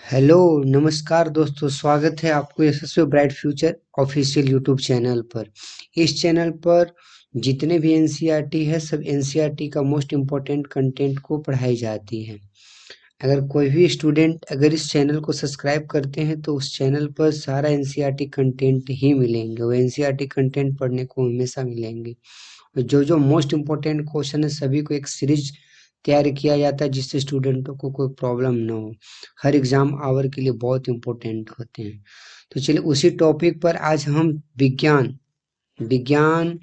Hello नमस्कार दोस्तों, स्वागत है आपको Yashasvi bright future official YouTube channel पर। इस चैनल पर जितने भी एनसीईआरटी है सब एनसीईआरटी का मोस्ट इम्पोर्टेंट कंटेंट को पढ़ाई जाती है। अगर कोई भी स्टूडेंट अगर इस चैनल को सब्सक्राइब करते हैं तो उस चैनल पर सारा एनसीईआरटी कंटेंट ही मिलेंगे। वो एनसीईआरटी कंटेंट पढ़ने को हमेशा मिलेंगे। जो जो मोस्ट इम्पोर्टेंट क्वेश्चन है सभी को एक सीरीज तैयार किया जाता है जिससे स्टूडेंटों को कोई प्रॉब्लम ना हो। हर एग्जाम आवर के लिए बहुत इम्पोर्टेंट होते हैं। तो चलिए उसी टॉपिक पर आज हम विज्ञान विज्ञान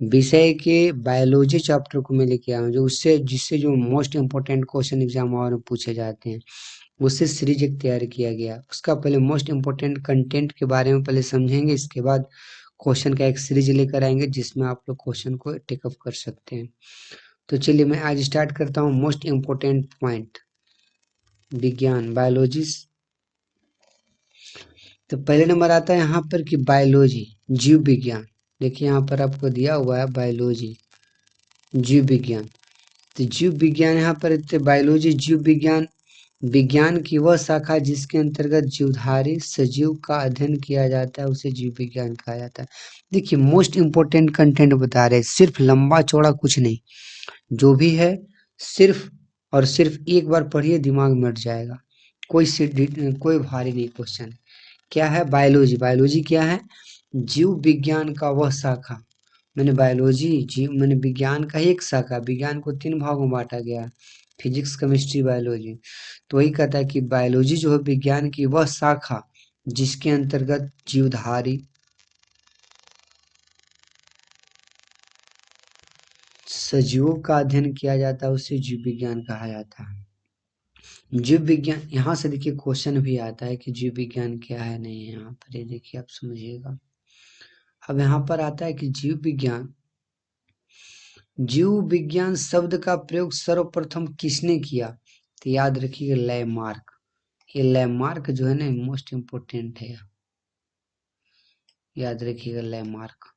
विषय के बायोलॉजी चैप्टर को मैं लेके आया हूँ, जो उससे जिससे जो most important question exam hour में पूछे जाते हैं उससे सीरीज एक तैयार किया गया। उसका पहले मोस्ट इम्पोर्टेंट कंटेंट के बारे में पहले समझेंगे, इसके बाद क्वेश्चन का एक सीरीज लेकर आएंगे जिसमें आप लोग क्वेश्चन को टेकअप कर सकते हैं। तो चलिए मैं आज स्टार्ट करता हूँ मोस्ट इम्पोर्टेंट पॉइंट विज्ञान बायोलॉजी। तो पहले नंबर आता है यहाँ पर कि बायोलॉजी जीव विज्ञान। देखिए यहाँ पर आपको दिया हुआ है बायोलॉजी जीव विज्ञान। तो जीव विज्ञान यहाँ पर बायोलॉजी जीव विज्ञान विज्ञान की वह शाखा जिसके अंतर्गत जीवधारी सजीव का अध्ययन किया जाता है उसे जीव विज्ञान कहा जाता है। देखिए मोस्ट इम्पोर्टेंट कंटेंट बता रहे हैं, सिर्फ लंबा चौड़ा कुछ नहीं, जो भी है सिर्फ और सिर्फ एक बार पढ़िए दिमाग में अट जाएगा। कोई भारी नहीं क्वेश्चन। क्या है बायोलॉजी? बायोलॉजी क्या है? जीव विज्ञान का वह शाखा। मैंने बायोलॉजी जीव मैंने विज्ञान का ही एक शाखा। विज्ञान को 3 भागों में बांटा गया है, फिजिक्स केमिस्ट्री बायोलॉजी। तो वही कहता है कि बायोलॉजी जो है विज्ञान की वह शाखा जिसके अंतर्गत जीवधारी सजीवों का अध्ययन किया जाता है उसे जीव विज्ञान कहा जाता है। जीव विज्ञान यहाँ से देखिए क्वेश्चन भी आता है कि जीव विज्ञान क्या है नहीं है। यहाँ पर ये देखिए आप समझिएगा। अब यहाँ पर आता है कि जीव विज्ञान शब्द का प्रयोग सर्वप्रथम किसने किया? तो याद रखिएगा लैमार्क। ये लैमार्क जो है ना मोस्ट इम्पोर्टेंट है, याद रखिएगा लैमार्क।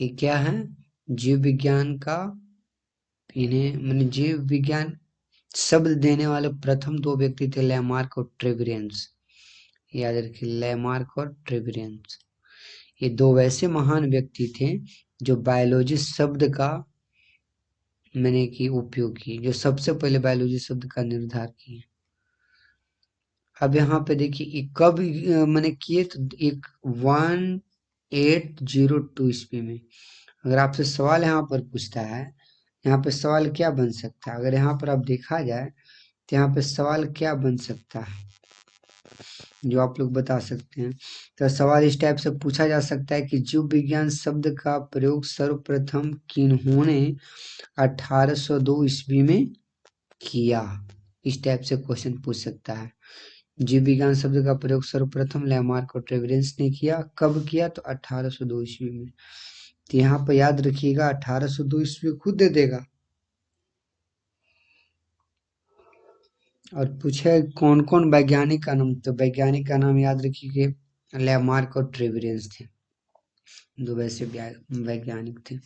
ये क्या है? जीव विज्ञान का इन्हें मैंने जीव विज्ञान शब्द देने वाले प्रथम 2 व्यक्ति थे लैमार्क और ट्रेवियंस। याद रखिए लैमार्क और ट्रेवियंस, ये 2 वैसे महान व्यक्ति थे जो बायोलॉजी शब्द का मैंने की उपयोग की, जो सबसे पहले बायोलॉजी शब्द का निर्धार किए। अब यहाँ पे देखिए ये कब मैंने किए, तो 1802 ईस्वी में। अगर आपसे सवाल यहाँ पर पूछता है, यहाँ पे सवाल क्या बन सकता है? अगर यहाँ पर आप देखा जाए तो यहाँ पे सवाल क्या बन सकता है जो आप लोग बता सकते हैं? तो सवाल इस टाइप से पूछा जा सकता है कि जीव विज्ञान शब्द का प्रयोग सर्वप्रथम किन्होंने 1802 ईस्वी में किया? इस टाइप से क्वेश्चन पूछ सकता है। जीव विज्ञान शब्द का प्रयोग सर्वप्रथम लैमार्क और ट्रेवियंस ने किया। कब किया? तो 1802 ईस्वी में। तो यहाँ पर याद रखिएगा 1802 ईस्वी खुद दे देगा। और पूछे कौन कौन वैज्ञानिक का नाम, तो वैज्ञानिक का नाम याद रखिए लैमार्क और ट्रेवियंस थे, 2 वैसे वैज्ञानिक थे।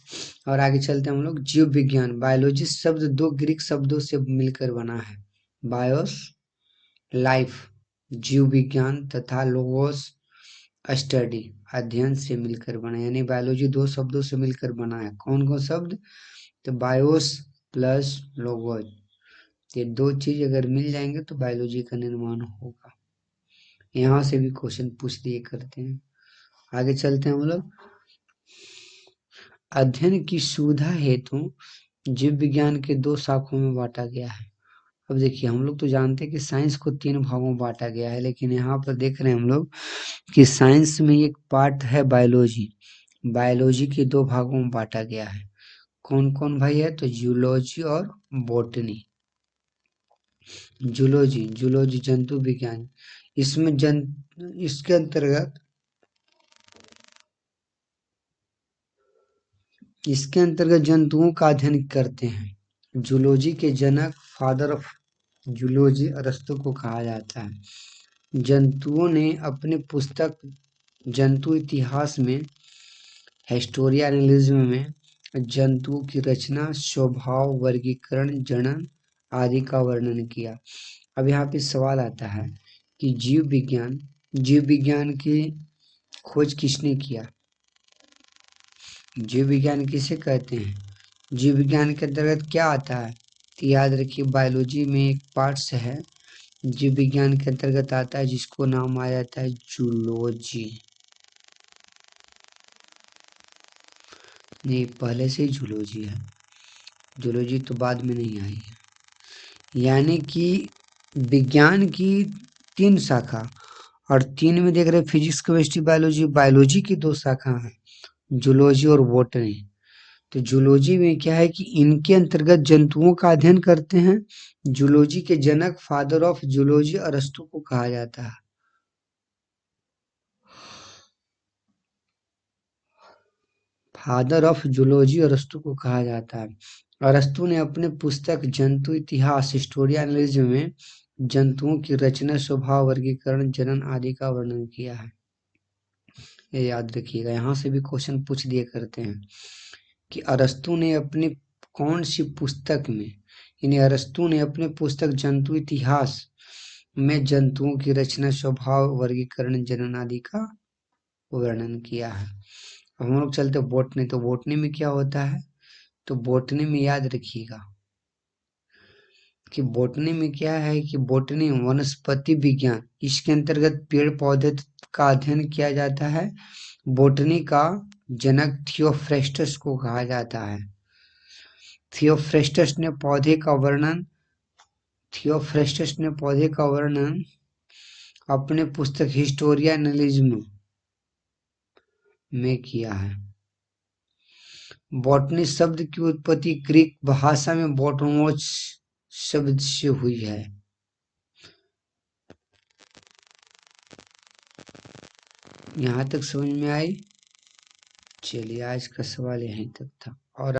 और आगे चलते हैं हम लोग। जीव विज्ञान बायोलॉजी शब्द 2 ग्रीक शब्दों से मिलकर बना है। बायोस लाइफ जीव विज्ञान तथा लोगोस स्टडी अध्ययन से मिलकर बना, यानी बायोलॉजी 2 शब्दों से मिलकर बना है। कौन कौन शब्द? तो बायोस प्लस लोगोस, ये 2 चीज अगर मिल जाएंगे तो बायोलॉजी का निर्माण होगा। यहाँ से भी क्वेश्चन पूछ दिए करते हैं। आगे चलते हैं हम लोग। अध्ययन की सुविधा हेतु जीव विज्ञान के 2 शाखाओं में बांटा गया है। अब देखिए हम लोग तो जानते हैं कि साइंस को 3 भागों में बांटा गया है, लेकिन यहाँ पर देख रहे हैं हम लोग कि साइंस में एक पार्ट है बायोलॉजी। बायोलॉजी के 2 भागों में बांटा गया है। कौन कौन भाई है? तो जूलॉजी और बॉटनी। जूलॉजी जंतु विज्ञान, इसमें इसके अंतर्गत जंतुओं का अध्ययन करते हैं। जूलॉजी के जनक फादर ऑफ जूलॉजी अरस्तु को कहा जाता है। जंतुओं ने अपने पुस्तक जंतु इतिहास में हिस्टोरिया एनालिज्म में जंतुओं की रचना, स्वभाव, वर्गीकरण, जनन आदि का वर्णन किया। अब यहाँ पे सवाल आता है कि जीव विज्ञान की खोज किसने किया। जीव विज्ञान किसे कहते हैं, जीव विज्ञान के अंतर्गत क्या आता है, तो याद रखिए बायोलॉजी में एक पार्ट्स है जीव विज्ञान के अंतर्गत आता है जिसको नाम आ जाता है जूलॉजी। नहीं, पहले से ही जूलॉजी है, जूलॉजी तो बाद में नहीं आई है। यानी कि विज्ञान की 3 शाखा, और 3 में देख रहे फिजिक्स केमिस्ट्री बायोलॉजी, बायोलॉजी की 2 शाखा हैं, जूलॉजी और बॉटनी। तो जूलॉजी में क्या है कि इनके अंतर्गत जंतुओं का अध्ययन करते हैं। जूलॉजी के जनक फादर ऑफ जूलॉजी अरस्तु को कहा जाता है। फादर ऑफ जूलॉजी अरस्तु को कहा जाता है। अरस्तु ने अपने पुस्तक जंतु इतिहास हिस्टोरिया एनालिज्म में जंतुओं की रचना, स्वभाव, वर्गीकरण, जनन आदि का वर्णन किया है। ये याद रखिएगा, यहाँ से भी क्वेश्चन पूछ दिए करते हैं कि अरस्तु ने अपनी कौन सी पुस्तक में, यानी अरस्तु ने अपने पुस्तक जंतु इतिहास में जंतुओं की रचना, स्वभाव, वर्गीकरण, जनन आदि का वर्णन किया है। अब हम लोग चलते बोटनी। तो बोटनी में क्या होता है, तो बोटनी में याद रखिएगा कि बोटनी में क्या है कि बोटनी वनस्पति विज्ञान, इसके अंतर्गत पेड़ पौधे का अध्ययन किया जाता है। बोटनी का जनक थियोफ्रेस्टस को कहा जाता है। थियोफ्रेस्टस ने पौधे का वर्णन थियोफ्रेस्टस ने पौधे का वर्णन अपने पुस्तक हिस्टोरिया एनालिज्म में किया है। बॉटनी शब्द की उत्पत्ति ग्रीक भाषा में बॉटनोस शब्द से हुई है। यहाँ तक समझ में आई। चलिए, आज का सवाल यहीं तक था।